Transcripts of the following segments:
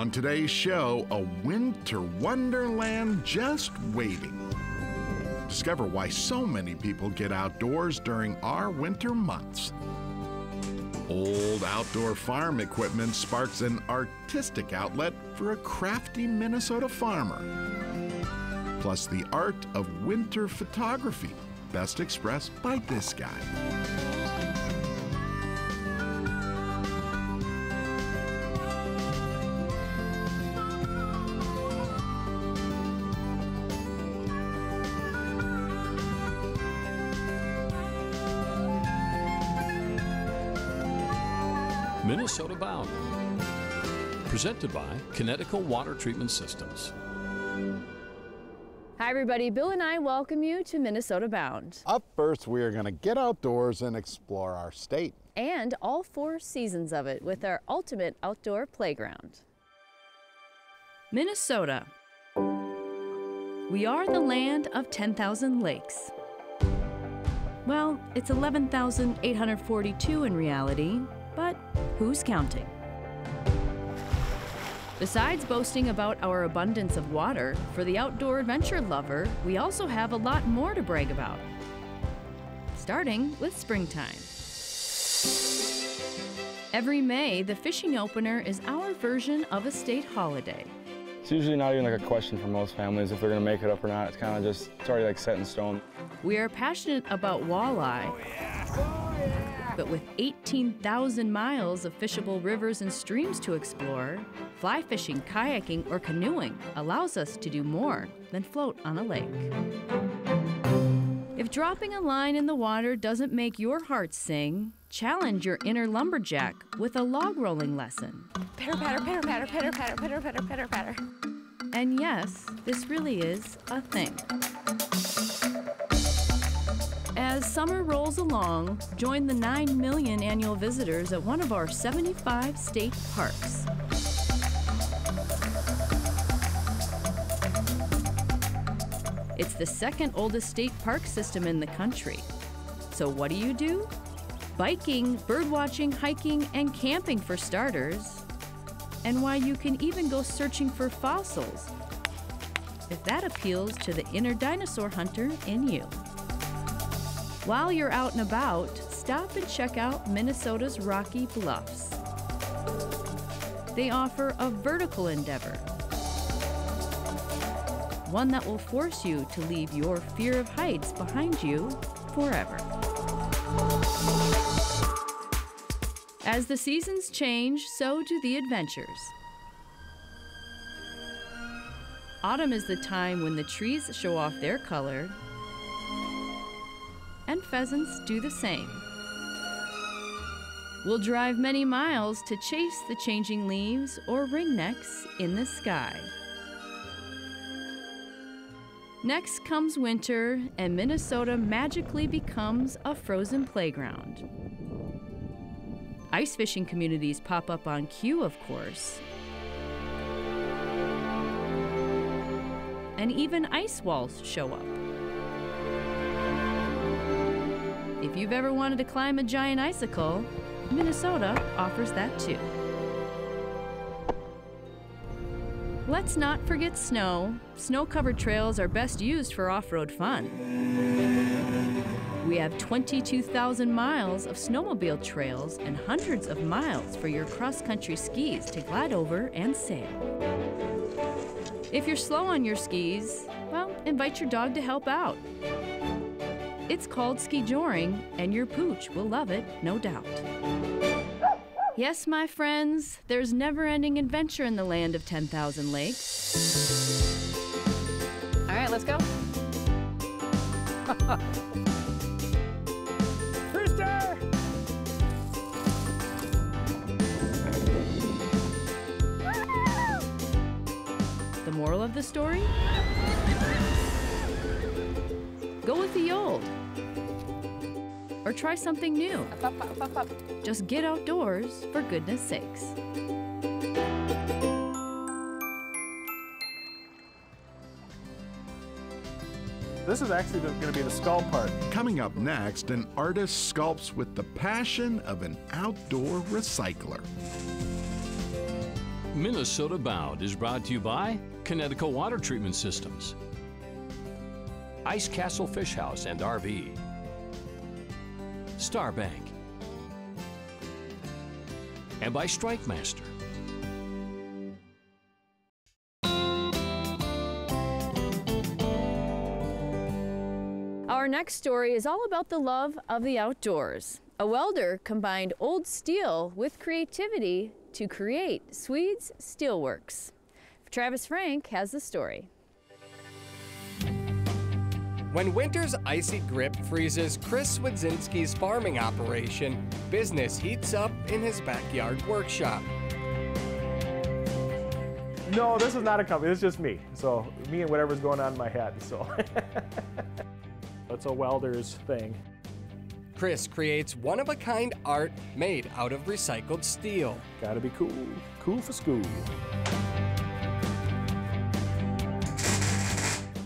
On today's show, a winter wonderland just waiting. Discover why so many people get outdoors during our winter months. Old outdoor farm equipment sparks an artistic outlet for a crafty Minnesota farmer. Plus the art of winter photography, best expressed by this guy. Minnesota Bound, presented by Connecticut Water Treatment Systems. Hi everybody, Bill and I welcome you to Minnesota Bound. Up first, we are going to get outdoors and explore our state. And all 4 seasons of it with our ultimate outdoor playground. Minnesota. We are the land of 10,000 lakes. Well, it's 11,842 in reality, but who's counting? Besides boasting about our abundance of water, for the outdoor adventure lover, we also have a lot more to brag about. Starting with springtime. Every May, the fishing opener is our version of a state holiday. It's usually not even like a question for most families if they're gonna make it up or not. It's kind of just, it's already like set in stone. We are passionate about walleye. But with 18,000 miles of fishable rivers and streams to explore, fly fishing, kayaking, or canoeing allows us to do more than float on a lake. If dropping a line in the water doesn't make your heart sing, challenge your inner lumberjack with a log rolling lesson. Pitter, patter, pitter, patter, pitter, patter, pitter, patter, pitter, patter. And yes, this really is a thing. As summer rolls along, join the 9 million annual visitors at one of our 75 state parks. It's the second oldest state park system in the country. So what do? Biking, birdwatching, hiking, and camping for starters. And why you can even go searching for fossils, if that appeals to the inner dinosaur hunter in you. While you're out and about, stop and check out Minnesota's Rocky Bluffs. They offer a vertical endeavor, one that will force you to leave your fear of heights behind you forever. As the seasons change, so do the adventures. Autumn is the time when the trees show off their color, and pheasants do the same. We'll drive many miles to chase the changing leaves or ringnecks in the sky. Next comes winter, and Minnesota magically becomes a frozen playground. Ice fishing communities pop up on cue, of course. And even ice walls show up. If you've ever wanted to climb a giant icicle, Minnesota offers that too. Let's not forget snow. Snow-covered trails are best used for off-road fun. We have 22,000 miles of snowmobile trails and hundreds of miles for your cross-country skis to glide over and sail. If you're slow on your skis, well, invite your dog to help out. It's called ski-joring, and your pooch will love it, no doubt. Yes, my friends, there's never-ending adventure in the land of 10,000 lakes. All right, let's go. Rooster! The moral of the story? Go with the old. Or try something new. Up, up, up, up. Just get outdoors, for goodness sakes. This is actually going to be the sculpt part. Coming up next, an artist sculpts with the passion of an outdoor recycler. Minnesota Bound is brought to you by Connecticut Water Treatment Systems, Ice Castle Fish House and RV, Star Bank, and by Strike Master. Our next story is all about the love of the outdoors. A welder combined old steel with creativity to create Swede's Steelworks. Travis Frank has the story. When winter's icy grip freezes Chris Swedzinski's farming operation, business heats up in his backyard workshop. No, this is not a company, it's just me. So me and whatever's going on in my head, so. It's a welder's thing. Chris creates one-of-a-kind art made out of recycled steel. Gotta be cool. Cool for school.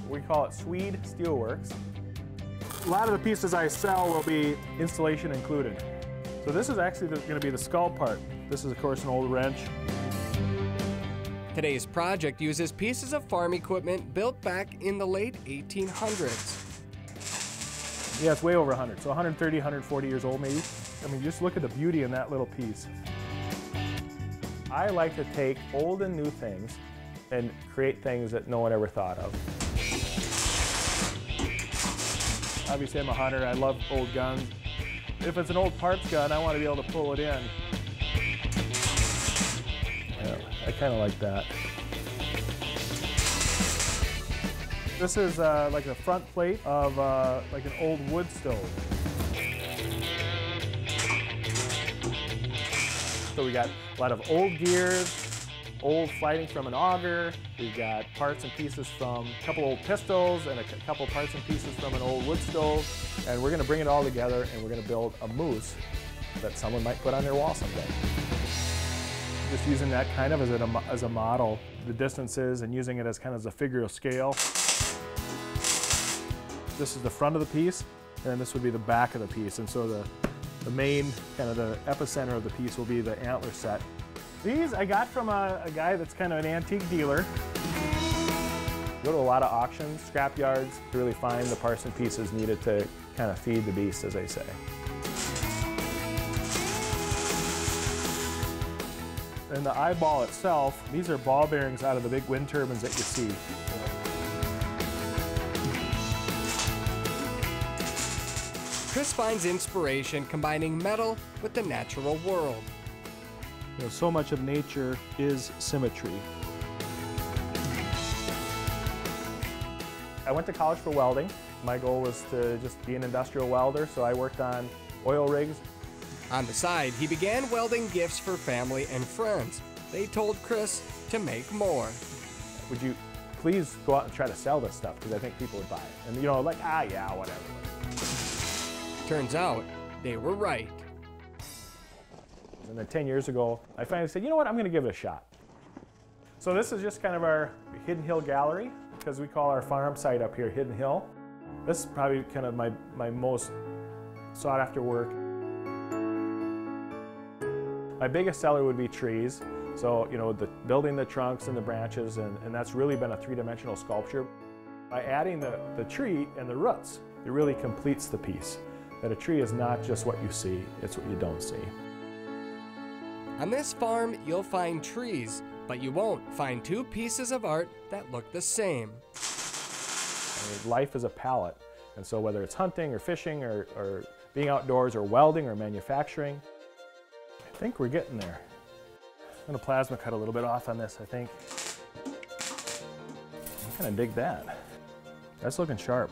We call it Swede Steelworks. A lot of the pieces I sell will be installation included. So this is actually going to be the skull part. This is, of course, an old wrench. Today's project uses pieces of farm equipment built back in the late 1800s. Yeah, it's way over 100, so 130, 140 years old maybe. I mean, just look at the beauty in that little piece. I like to take old and new things and create things that no one ever thought of. Obviously, I'm a hunter. I love old guns. If it's an old parts gun, I want to be able to pull it in. Yeah, I kind of like that. This is like the front plate of like an old wood stove. So we got a lot of old gears, old flighting from an auger. We've got parts and pieces from a couple old pistols and a couple parts and pieces from an old wood stove. And we're gonna bring it all together and we're gonna build a moose that someone might put on their wall someday. Just using that kind of as a model, the distances, and using it as kind of as a figure of scale. This is the front of the piece, and then this would be the back of the piece. And so the main, kind of the epicenter of the piece will be the antler set. These I got from a guy that's kind of an antique dealer. Go to a lot of auctions, scrap yards, to really find the parts and pieces needed to kind of feed the beast, as they say. And the eyeball itself, these are ball bearings out of the big wind turbines that you see. Chris finds inspiration combining metal with the natural world. You know, so much of nature is symmetry. I went to college for welding. My goal was to just be an industrial welder, so I worked on oil rigs. On the side, he began welding gifts for family and friends. They told Chris to make more. Would you please go out and try to sell this stuff, because I think people would buy it. And you know, like, yeah, whatever. Turns out, they were right. And then 10 years ago, I finally said, you know what, I'm gonna give it a shot. So this is just kind of our Hidden Hill gallery, because we call our farm site up here Hidden Hill. This is probably kind of my most sought after work. My biggest seller would be trees. So, you know, building the trunks and the branches, and that's really been a three-dimensional sculpture. By adding the tree and the roots, it really completes the piece. That a tree is not just what you see, it's what you don't see. On this farm, you'll find trees, but you won't find two pieces of art that look the same. I mean, life is a palette, and so whether it's hunting or fishing or being outdoors or welding or manufacturing, I think we're getting there. I'm gonna plasma cut a little bit off on this, I think. I kind of dig that. That's looking sharp.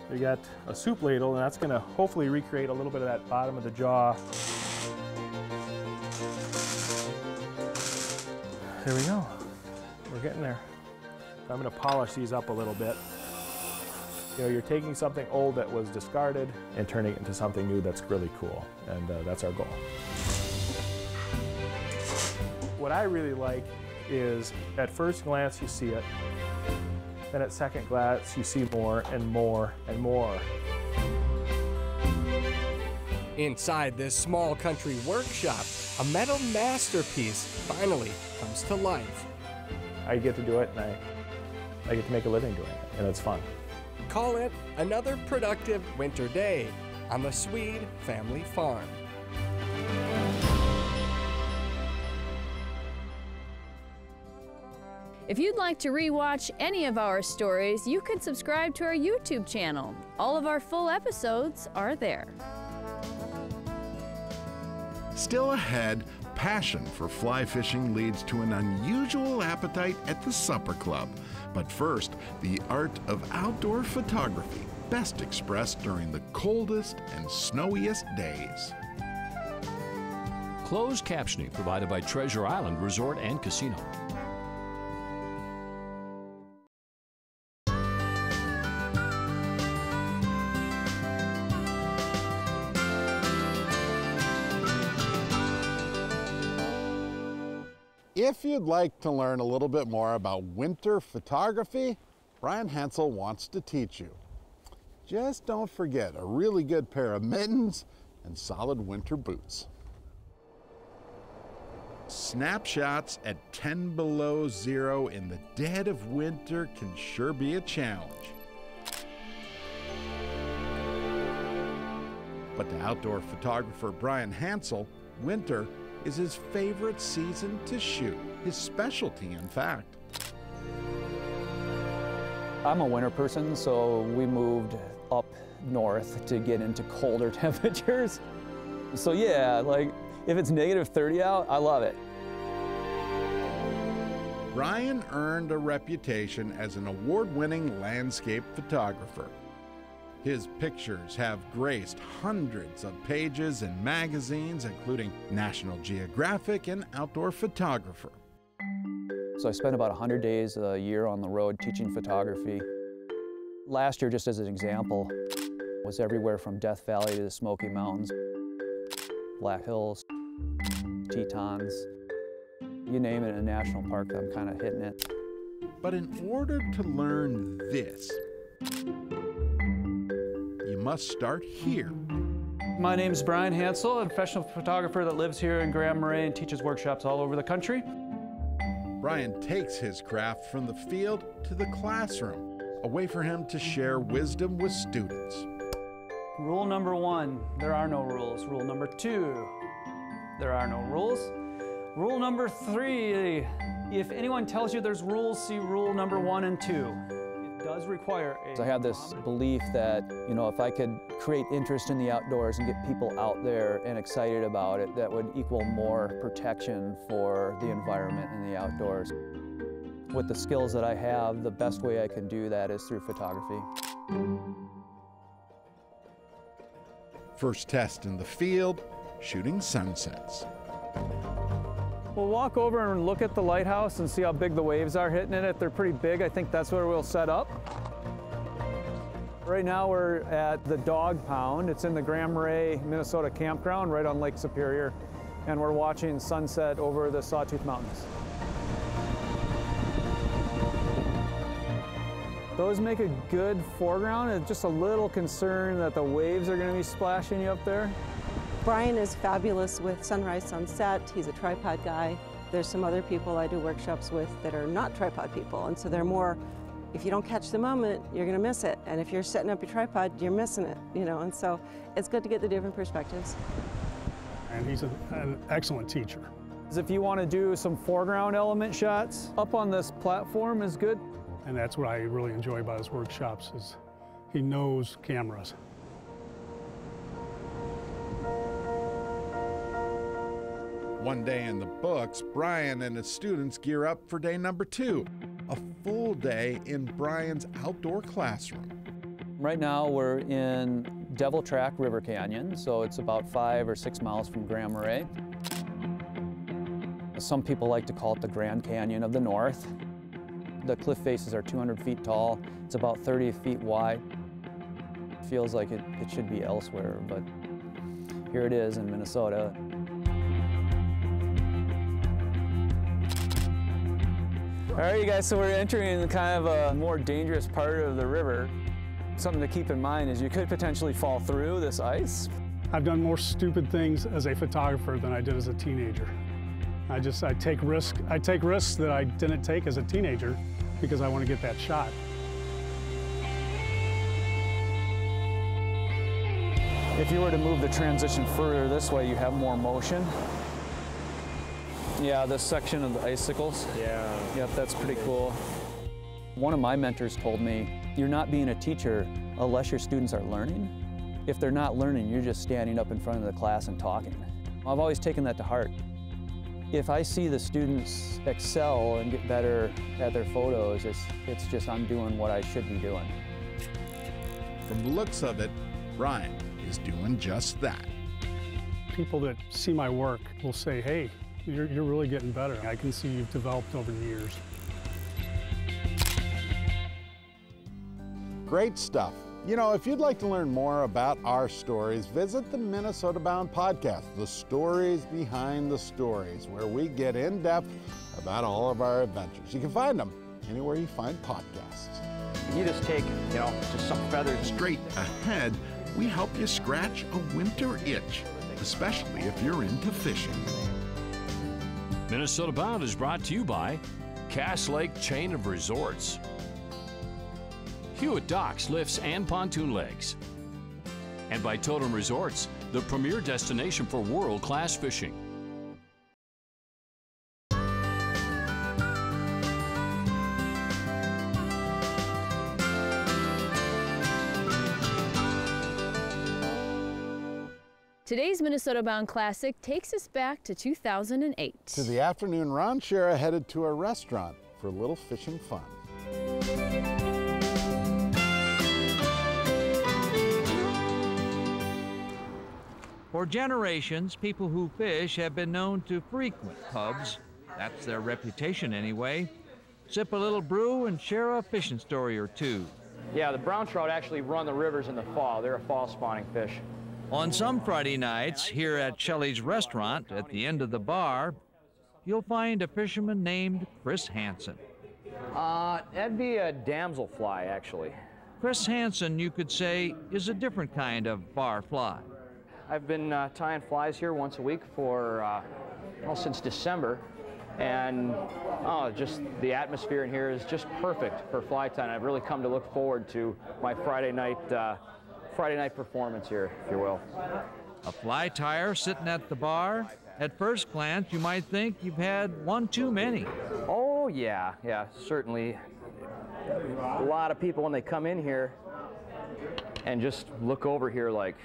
We got a soup ladle, and that's gonna hopefully recreate a little bit of that bottom of the jaw. There we go. We're getting there. I'm gonna polish these up a little bit. You know, you're taking something old that was discarded and turning it into something new that's really cool, and that's our goal. What I really like is, at first glance you see it, then at second glance you see more and more and more. Inside this small country workshop, a metal masterpiece finally comes to life. I get to do it, and I get to make a living doing it, and it's fun. Call it another productive winter day on the Swede family farm. If you'd like to rewatch any of our stories, you can subscribe to our YouTube channel. All of our full episodes are there. Still ahead, passion for fly fishing leads to an unusual appetite at the supper club. But first, the art of outdoor photography, best expressed during the coldest and snowiest days. Closed captioning provided by Treasure Island Resort and Casino. If you'd like to learn a little bit more about winter photography, Bryan Hansel wants to teach you. Just don't forget a really good pair of mittens and solid winter boots. Snapshots at 10 below zero in the dead of winter can sure be a challenge. But to outdoor photographer Bryan Hansel, winter is his favorite season to shoot, his specialty in fact. I'm a winter person, so we moved up north to get into colder temperatures. So yeah, like if it's -30 out, I love it. Bryan earned a reputation as an award-winning landscape photographer. His pictures have graced hundreds of pages in magazines, including National Geographic and Outdoor Photographer. So I spent about 100 days a year on the road teaching photography. Last year, just as an example, was everywhere from Death Valley to the Smoky Mountains, Black Hills, Tetons, you name it in a national park, I'm kind of hitting it. But in order to learn this, you must start here. My name is Bryan Hansel. I'm a professional photographer that lives here in Grand Marais and teaches workshops all over the country. Bryan takes his craft from the field to the classroom, a way for him to share wisdom with students. Rule number 1, there are no rules. Rule number 2, there are no rules. Rule number 3, if anyone tells you there's rules, see rule number 1 and 2. Does require I have this belief that, you know, if I could create interest in the outdoors and get people out there and excited about it, that would equal more protection for the environment and the outdoors. With the skills that I have, the best way I can do that is through photography. First test in the field, shooting sunsets. We'll walk over and look at the lighthouse and see how big the waves are hitting it. If they're pretty big, I think that's where we'll set up. Right now we're at the Dog Pound. It's in the Grand Marais, Minnesota campground right on Lake Superior. And we're watching sunset over the Sawtooth Mountains. Those make a good foreground. It's just a little concern that the waves are going to be splashing you up there. Bryan is fabulous with sunrise, sunset. He's a tripod guy. There's some other people I do workshops with that are not tripod people, and so they're more, if you don't catch the moment, you're gonna miss it. And if you're setting up your tripod, you're missing it, you know, and so it's good to get the different perspectives. And he's an excellent teacher. If you want to do some foreground element shots, up on this platform is good. And that's what I really enjoy about his workshops is he knows cameras. One day in the books, Bryan and his students gear up for day number 2, a full day in Bryan's outdoor classroom. Right now we're in Devil Track River Canyon, so it's about 5 or 6 miles from Grand Marais. Some people like to call it the Grand Canyon of the North. The cliff faces are 200 feet tall. It's about 30 feet wide. It feels like it should be elsewhere, but here it is in Minnesota. All right, you guys, so we're entering kind of a more dangerous part of the river. Something to keep in mind is you could potentially fall through this ice. I've done more stupid things as a photographer than I did as a teenager. I take risks that I didn't take as a teenager because I want to get that shot. If you were to move the transition further this way, you have more motion. Yeah, this section of the icicles. Yeah. Yep, that's pretty cool. One of my mentors told me, you're not being a teacher unless your students are learning. If they're not learning, you're just standing up in front of the class and talking. I've always taken that to heart. If I see the students excel and get better at their photos, it's just I'm doing what I should be doing. From the looks of it, Bryan is doing just that. People that see my work will say, hey, you're really getting better. I can see you've developed over the years. Great stuff. You know, if you'd like to learn more about our stories, visit the Minnesota Bound podcast, The Stories Behind the Stories, where we get in depth about all of our adventures. You can find them anywhere you find podcasts. You just take, just some feathers. Straight ahead, we help you scratch a winter itch, especially if you're into fishing. Minnesota Bound is brought to you by Cass Lake Chain of Resorts, Hewitt Docks, Lifts, and Pontoon Legs, and by Totem Resorts, the premier destination for world-class fishing. Today's Minnesota Bound Classic takes us back to 2008. To the afternoon, Ron Shera headed to a restaurant for a little fishing fun. For generations, people who fish have been known to frequent pubs. That's their reputation anyway. Sip a little brew and share a fishing story or two. Yeah, the brown trout actually run the rivers in the fall. They're a fall spawning fish. On some Friday nights, here at Shelly's restaurant, at the end of the bar, you'll find a fisherman named Chris Hansen. That'd be a damselfly, actually. Chris Hansen, you could say, is a different kind of bar fly. I've been tying flies here once a week for, since December. And just the atmosphere in here is just perfect for fly tying. I've really come to look forward to my Friday night performance here, if you will. A fly tyer sitting at the bar. At first glance, you might think you've had one too many. Oh, yeah, certainly. A lot of people, when they come in here and just look over here like,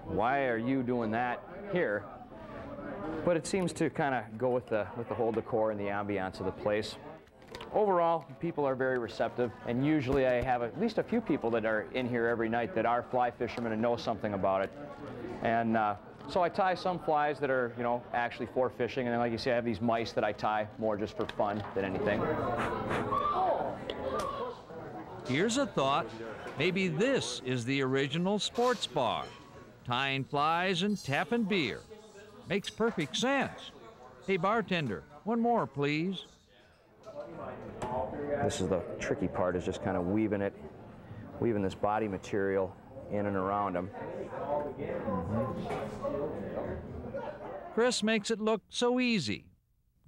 why are you doing that here? But it seems to kind of go with the whole decor and the ambiance of the place. Overall, people are very receptive, and usually I have at least a few people that are in here every night that are fly fishermen and know something about it. And so I tie some flies that are, actually for fishing, and then, like you say, I have these mice that I tie more just for fun than anything. Here's a thought. Maybe this is the original sports bar. Tying flies and tapping beer. Makes perfect sense. Hey, bartender, one more, please. This is the tricky part, is just kind of weaving this body material in and around them. Chris makes it look so easy,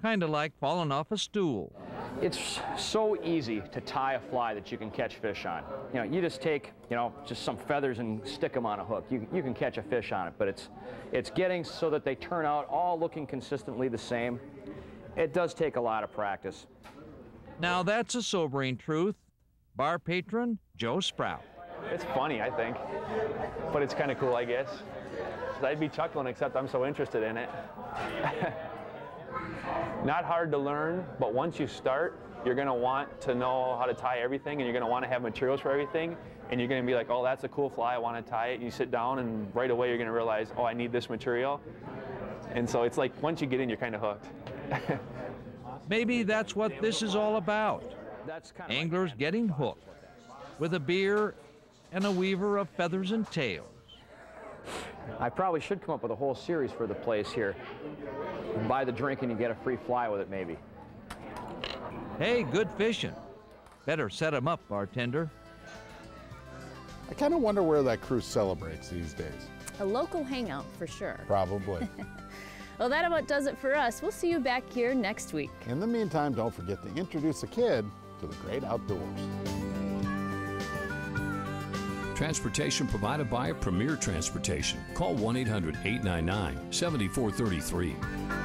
kind of like falling off a stool. It's so easy to tie a fly that you can catch fish on. You just take, just some feathers and stick them on a hook. You can catch a fish on it, but it's getting so that they turn out all looking consistently the same. It does take a lot of practice. Now that's a sobering truth. Bar patron Joe Sprout. It's funny, I think, but it's kind of cool, I guess. I'd be chuckling, except I'm so interested in it. Not hard to learn, but once you start, you're going to want to know how to tie everything, and you're going to want to have materials for everything, and you're going to be like, oh, that's a cool fly, I want to tie it. And you sit down, and right away you're going to realize, oh, I need this material. And so it's like, once you get in, you're kind of hooked. Maybe that's what this is all about. Anglers getting hooked with a beer and a weaver of feathers and tails. I probably should come up with a whole series for the place here. Buy the drink and you get a free fly with it, maybe. Hey, good fishing. Better set 'em up, bartender. I kind of wonder where that crew celebrates these days. A local hangout for sure. Probably. Well, that about does it for us. We'll see you back here next week. In the meantime, don't forget to introduce a kid to the great outdoors. Transportation provided by Premier Transportation. Call 1-800-899-7433.